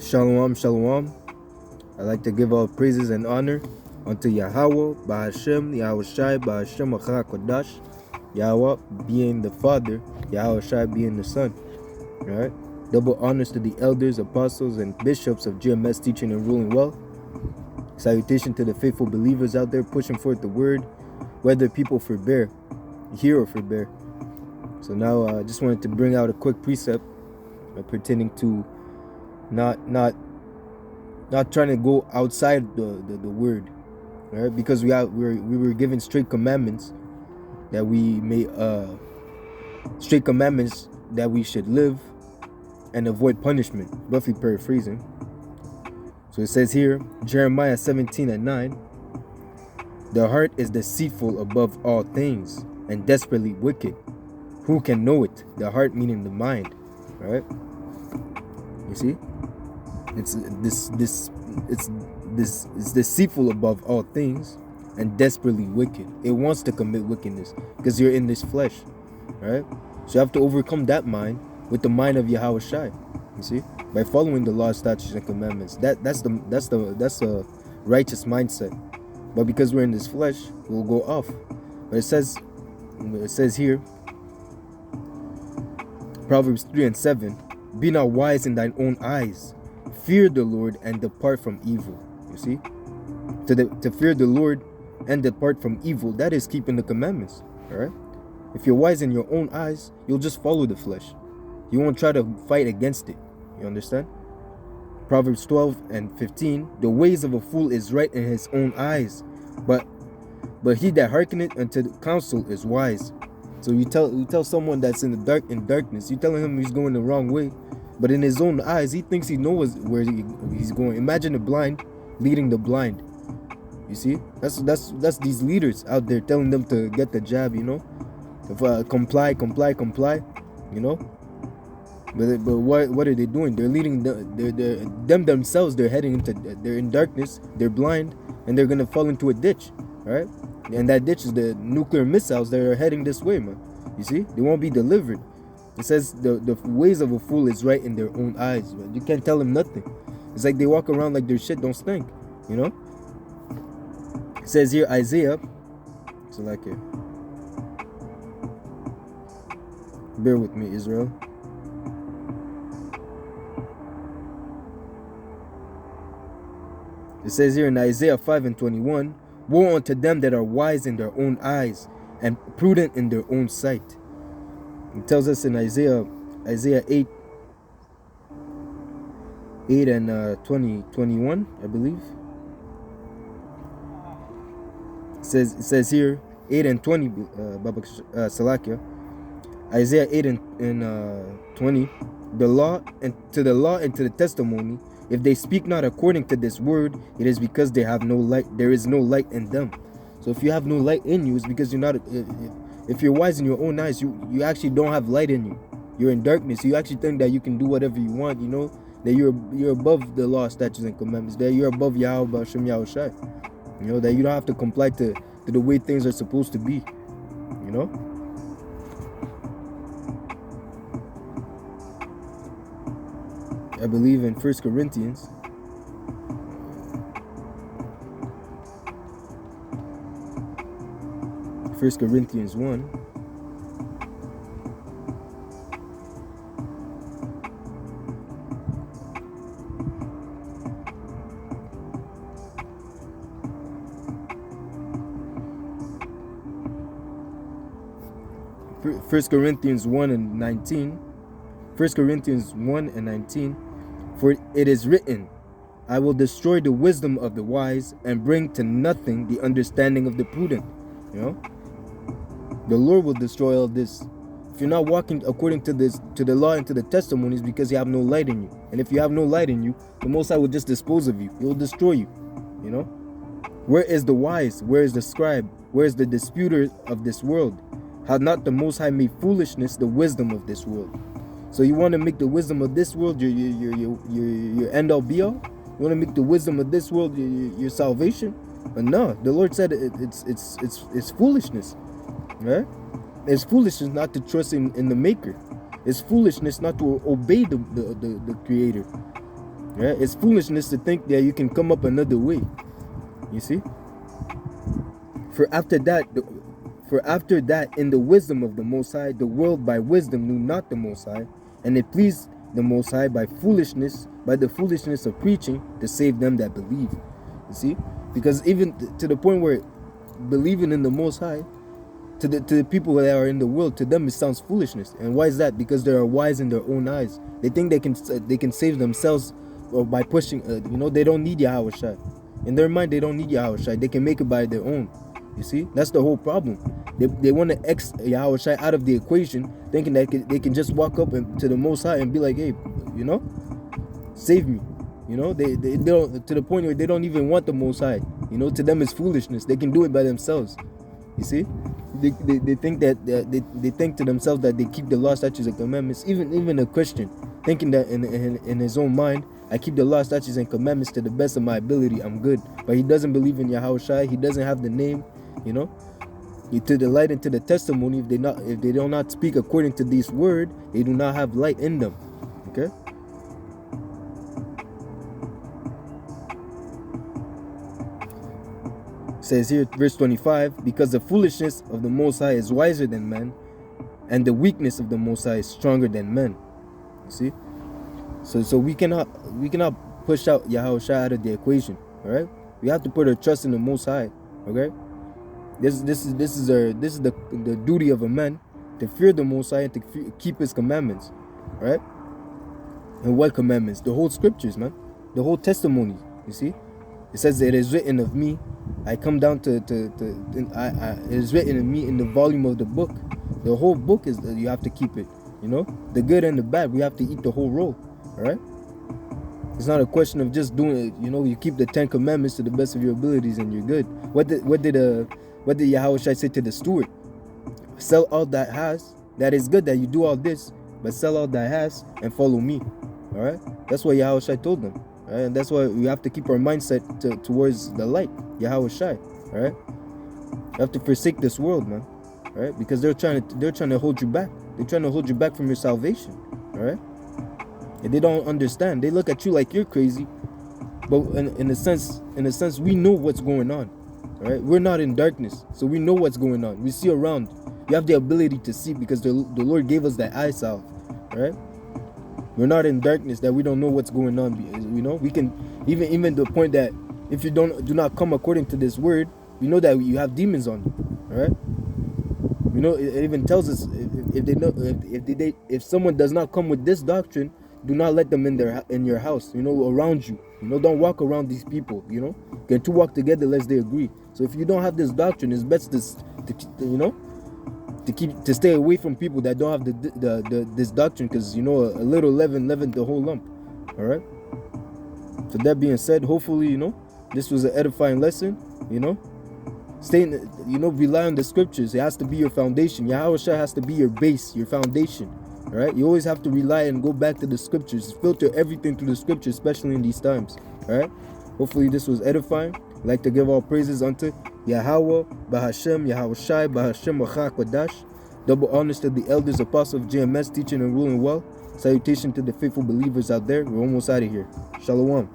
Shalom, shalom. I'd like to give all praises and honor unto Yahawah, Bahashem, Yahawashi, Bahashem, QADASH. Yahawah being the Father, Yahawashi being the Son. Alright? Double honors to the elders, apostles, and bishops of GMS teaching and ruling well. Salutation to the faithful believers out there pushing forth the word, whether people hear or forbear. So now I just wanted to bring out a quick precept pertaining to not trying to go outside the word, right? Because we were given straight commandments that we should live and avoid punishment, roughly paraphrasing. So it says here, Jeremiah 17:9, the heart is deceitful above all things and desperately wicked. Who can know it? The heart meaning the mind, right? You see? It's deceitful above all things and desperately wicked. It wants to commit wickedness because you're in this flesh, right? So you have to overcome that mind with the mind of Yahawashi. You see, by following the law, statutes, and commandments. That's a righteous mindset. But because we're in this flesh, we'll go off. But it says here, Proverbs 3:7, be not wise in thine own eyes. Fear the Lord and depart from evil. You see? To fear the Lord and depart from evil, that is keeping the commandments. Alright? If you're wise in your own eyes, you'll just follow the flesh. You won't try to fight against it. You understand? Proverbs 12:15, the ways of a fool is right in his own eyes, but he that hearkeneth unto the counsel is wise. So you tell someone that's in darkness, you're telling him he's going the wrong way, but in his own eyes, he thinks he knows where he's going. Imagine the blind leading the blind. You see, that's these leaders out there telling them to get the jab, you know, comply, you know. But what are they doing? They're leading themselves. They're in darkness. They're blind, and they're gonna fall into a ditch, right? And that ditch is the nuclear missiles that are heading this way, man. You see, they won't be delivered. It says the ways of a fool is right in their own eyes, man. You can't tell them nothing. It's like they walk around like their shit don't stink, you know. It says here, Isaiah. So like it. Bear with me, Israel. It says here in Isaiah 5:21, woe unto them that are wise in their own eyes and prudent in their own sight. It tells us in Isaiah 8 and 21, I believe. It says here 8 and 20, Salakia. Isaiah 8 and 20, the law and to the testimony, if they speak not according to this word, it is because they have no light. There is no light in them. So if you have no light in you, it's because you're not. If you're wise in your own eyes, you actually don't have light in you. You're in darkness. You actually think that you can do whatever you want. You know that you're above the law, statutes, and commandments. That you're above Yahweh, Hashem, Yahawashi. You know that you don't have to comply to the way things are supposed to be. You know. I believe in 1 Corinthians. First Corinthians 1. First Corinthians 1 and 19. 1 Corinthians 1 and 19. For it is written, I will destroy the wisdom of the wise and bring to nothing the understanding of the prudent. You know, the Lord will destroy all this. If you're not walking according to the law and to the testimonies, because you have no light in you. And if you have no light in you, the Most High will just dispose of you. He will destroy you. You know, where is the wise? Where is the scribe? Where is the disputer of this world? Had not the Most High made foolishness the wisdom of this world? So you want to make the wisdom of this world your end all be all? You want to make the wisdom of this world your salvation? But no, the Lord said it's foolishness, right? It's foolishness not to trust in the Maker. It's foolishness not to obey the Creator. Right? It's foolishness to think that you can come up another way. You see? For after that, in the wisdom of the Most High, the world by wisdom knew not the Most High, and it pleased the Most High by the foolishness of preaching, to save them that believe. You see? Because even to the point where believing in the Most High, to the people that are in the world, to them it sounds foolishness. And why is that? Because they are wise in their own eyes. They think they can save themselves by pushing. They don't need Yahawashi. In their mind, they don't need Yahawashi. They can make it by their own. You see, that's the whole problem. They want to X Yahawashi out of the equation, thinking that they can just walk up to the Most High and be like, hey, save me. They don't, to the point where they don't even want the Most High. To them it's foolishness. They can do it by themselves. You see, they think that they think to themselves that they keep the law, statutes, and commandments. Even a Christian thinking that in his own mind, I keep the law, statutes, and commandments to the best of my ability, I'm good. But he doesn't believe in Yahawashi. He doesn't have the name. To the light and to the testimony, if they do not speak according to this word, they do not have light in them. Okay. It says here, verse 25, because the foolishness of the Most High is wiser than men, and the weakness of the Most High is stronger than men. You see? So we cannot push out Yahawashi out of the equation. All right. We have to put our trust in the Most High. Okay. This is the duty of a man, to fear the Most High and to keep His commandments. All right. And what commandments? The whole scriptures, man. The whole testimony. You see. It says, it is written of me. I come down it is written of me in the volume of the book. The whole book is, you have to keep it. The good and the bad. We have to eat the whole roll. All right. It's not a question of just doing it. You keep the 10 commandments to the best of your abilities and you're good. What did Yahawashi say to the steward? Sell all that has. That is good that you do all this, but sell all that has and follow me. All right. That's what Yahawashi told them. All right? And that's why we have to keep our mindset towards the light, Yahawashi. All right. You have to forsake this world, man. All right, because they're trying to hold you back. They're trying to hold you back from your salvation. All right. And they don't understand. They look at you like you're crazy, but in a sense, we know what's going on. All right, we're not in darkness, so we know what's going on. We see around. You have the ability to see because the Lord gave us that eye salve. All right, we're not in darkness that we don't know what's going on. We can even to the point that if you do not come according to this word, we know that you have demons on you. All right. It even tells us if someone does not come with this doctrine, do not let them in your house, around you. Don't walk around these people. Can two walk together lest they agree. So if you don't have this doctrine, it's best to stay away from people that don't have this doctrine, because a little leaven the whole lump. All right. So that being said, hopefully this was an edifying lesson. Rely on the scriptures. It has to be your foundation. Yahawashi has to be your base, your foundation. All right, you always have to rely and go back to the scriptures. Filter everything through the scriptures, especially in these times. All right, hopefully this was edifying. I'd like to give all praises unto Yahawah, Bahashem, Yahawashi, Bahashem, QADASH. Double honors to the elders, apostles of JMS, teaching and ruling well. Salutation to the faithful believers out there. We're almost out of here. Shalom.